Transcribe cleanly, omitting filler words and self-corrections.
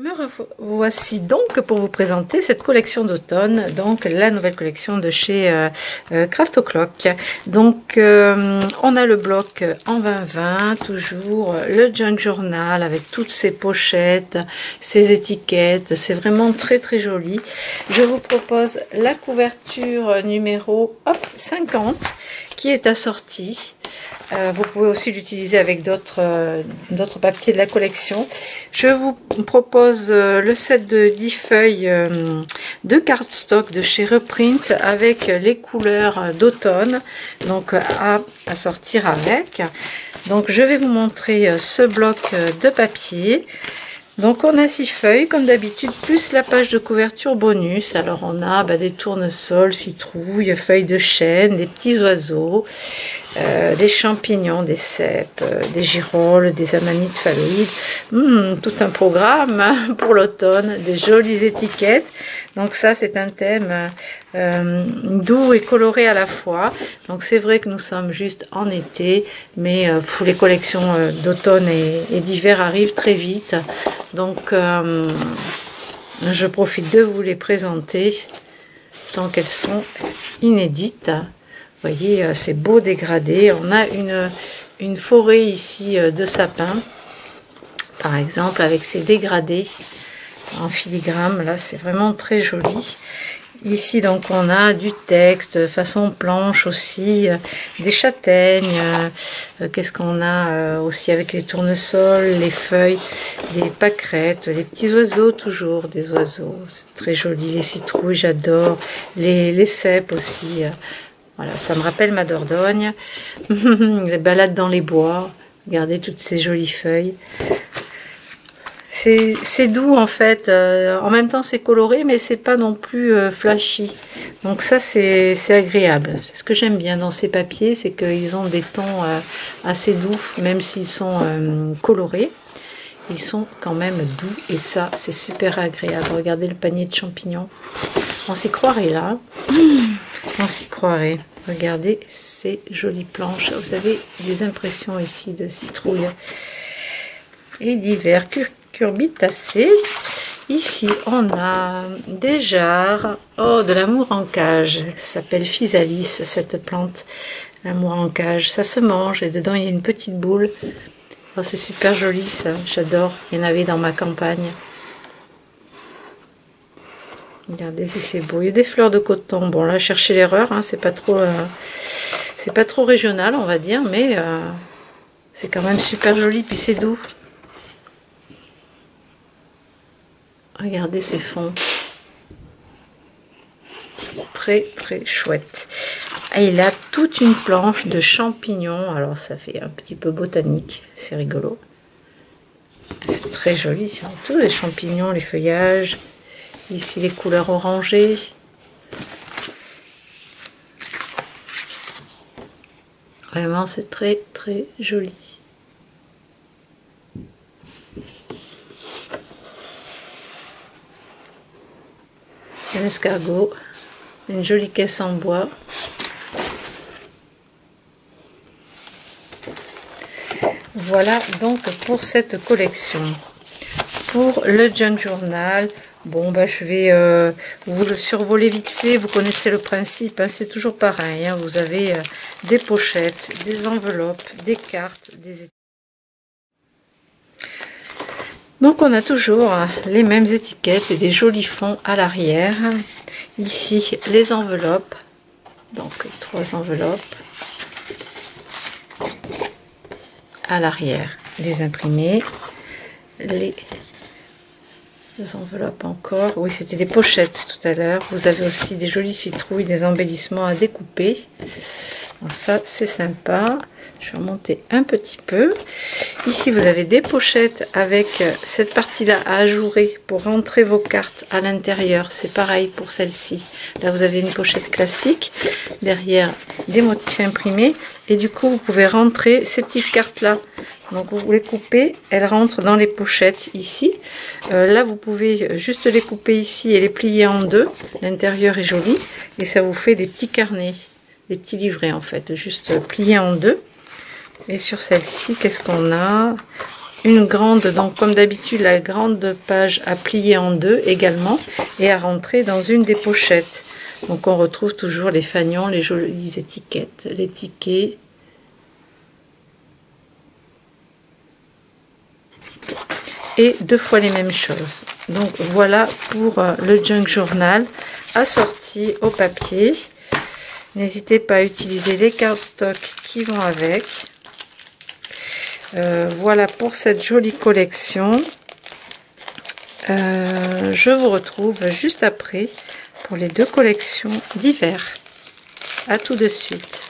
Me voici donc pour vous présenter cette collection d'automne, donc la nouvelle collection de chez Craft O'Clock. Donc on a le bloc en 2020, toujours le junk journal avec toutes ses pochettes, ses étiquettes, c'est vraiment très très joli. Je vous propose la couverture numéro 50 qui est assortie. Vous pouvez aussi l'utiliser avec d'autres papiers de la collection. Je vous propose le set de 10 feuilles de cardstock de chez Reprint avec les couleurs d'automne, donc à sortir avec. Donc je vais vous montrer ce bloc de papier. Donc on a 6 feuilles comme d'habitude, plus la page de couverture bonus. Alors on a des tournesols, citrouilles, feuilles de chêne, des petits oiseaux, des champignons, des cèpes, des girolles, des amanites phalloïdes. Tout un programme pour l'automne, des jolies étiquettes. Donc ça c'est un thème doux et coloré à la fois. Donc c'est vrai que nous sommes juste en été, mais les collections d'automne et d'hiver arrivent très vite. Donc je profite de vous les présenter tant qu'elles sont inédites. Vous voyez ces beaux dégradés. On a une forêt ici de sapins, par exemple, avec ces dégradés en filigrane. Là c'est vraiment très joli. Ici donc on a du texte façon planche aussi, des châtaignes, qu'est-ce qu'on a aussi avec les tournesols, les feuilles, des pâquerettes, les petits oiseaux, toujours des oiseaux, c'est très joli, les citrouilles j'adore, les cèpes aussi, voilà, ça me rappelle ma Dordogne. Les balades dans les bois, regardez toutes ces jolies feuilles. C'est doux en fait, en même temps c'est coloré mais c'est pas non plus flashy, donc ça c'est agréable. C'est ce que j'aime bien dans ces papiers, c'est qu'ils ont des tons assez doux, même s'ils sont colorés, ils sont quand même doux et ça c'est super agréable. Regardez le panier de champignons, on s'y croirait là, on s'y croirait. Regardez ces jolies planches, vous avez des impressions ici de citrouille et d'hiver cucurbitacées. Ici on a des jarres, de l'amour en cage, ça s'appelle Physalis cette plante, l'amour en cage, ça se mange et dedans il y a une petite boule. Oh, c'est super joli ça, j'adore, il y en avait dans ma campagne. Regardez si c'est beau, il y a des fleurs de coton, bon là cherchez l'erreur, hein, c'est pas trop régional on va dire, mais c'est quand même super joli, puis c'est doux. Regardez ces fonds. Très très chouette. Et il a toute une planche de champignons. Alors ça fait un petit peu botanique. C'est rigolo. C'est très joli. Tous les champignons, les feuillages. Ici les couleurs orangées. Vraiment c'est très très joli. Un escargot, une jolie caisse en bois. Voilà donc pour cette collection. Pour le junk journal, bon je vais vous le survoler vite fait, vous connaissez le principe, hein, c'est toujours pareil, hein, vous avez des pochettes, des enveloppes, des cartes, des... Donc on a toujours les mêmes étiquettes et des jolis fonds à l'arrière. Ici les enveloppes, donc 3 enveloppes à l'arrière, les imprimés, les enveloppes encore. Oui, c'était des pochettes tout à l'heure. Vous avez aussi des jolies citrouilles, des embellissements à découper. Donc ça c'est sympa. Je vais remonter un petit peu. Ici vous avez des pochettes avec cette partie là à ajourer pour rentrer vos cartes à l'intérieur. C'est pareil pour celle-ci. Là vous avez une pochette classique, derrière des motifs imprimés et du coup vous pouvez rentrer ces petites cartes là. Donc vous les coupez, elles rentrent dans les pochettes ici. Là vous pouvez juste les couper ici et les plier en deux. L'intérieur est joli et ça vous fait des petits carnets, des petits livrets en fait, juste pliés en deux. Et sur celle-ci, qu'est-ce qu'on a? une grande, donc comme d'habitude, la grande page à plier en deux également et à rentrer dans une des pochettes. Donc on retrouve toujours les fanions, les jolies étiquettes, les tickets. Et deux fois les mêmes choses. Donc voilà pour le Junk Journal assorti au papier. N'hésitez pas à utiliser les cardstock qui vont avec. Voilà pour cette jolie collection. Je vous retrouve juste après pour les deux collections d'hiver. À tout de suite.